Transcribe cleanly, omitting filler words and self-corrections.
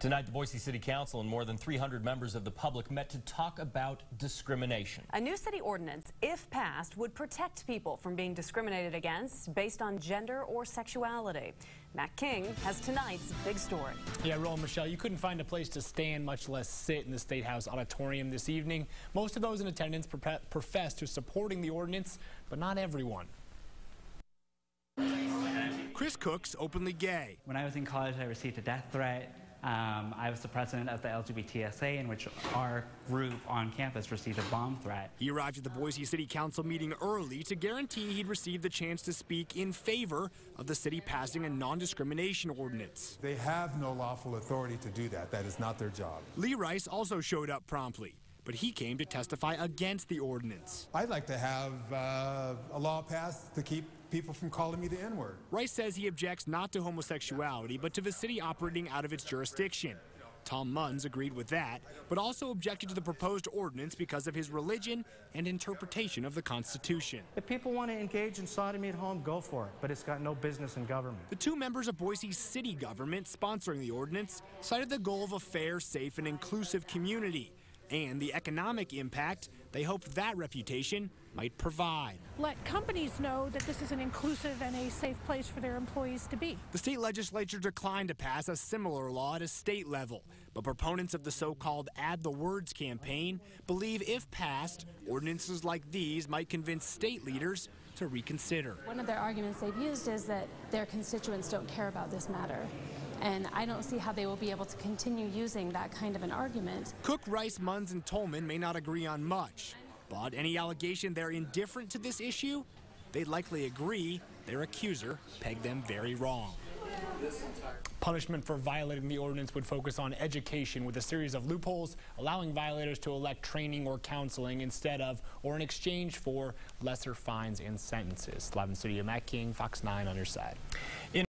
Tonight, the Boise City Council and more than 300 members of the public met to talk about discrimination. A new city ordinance, if passed, would protect people from being discriminated against based on gender or sexuality. Matt King has tonight's big story. Yeah, Roland, Michelle, you couldn't find a place to stand, much less sit in the State House auditorium this evening. Most of those in attendance professed to supporting the ordinance, but not everyone. Chris Cook's openly gay. When I was in college, I received a death threat. I was the president of the LGBTSA, in which our group on campus received a bomb threat. He arrived at the Boise City Council meeting early to guarantee he'd receive the chance to speak in favor of the city passing a non-discrimination ordinance. They have no lawful authority to do that. That is not their job. Lee Rice also showed up promptly, but he came to testify against the ordinance. I'd like to have a law passed to keep people from calling me the N-word. Rice says he objects not to homosexuality, but to the city operating out of its jurisdiction. Tom Munns agreed with that, but also objected to the proposed ordinance because of his religion and interpretation of the Constitution. If people want to engage in sodomy at home, go for it, but it's got no business in government. The two members of Boise's city government sponsoring the ordinance cited the goal of a fair, safe, and inclusive community and the economic impact they hoped that reputation might provide. Let companies know that this is an inclusive and a safe place for their employees to be. The state legislature declined to pass a similar law at a state level, but proponents of the so-called Add the Words campaign believe if passed, ordinances like these might convince state leaders to reconsider. One of their arguments they've used is that their constituents don't care about this matter. And I don't see how they will be able to continue using that kind of an argument. Cook, Rice, Munns, and Tolman may not agree on much, but any allegation they're indifferent to this issue, they'd likely agree their accuser pegged them very wrong. Punishment for violating the ordinance would focus on education with a series of loopholes, allowing violators to elect training or counseling instead of or in exchange for lesser fines and sentences. Live in studio, Matt King, Fox 9 on your side.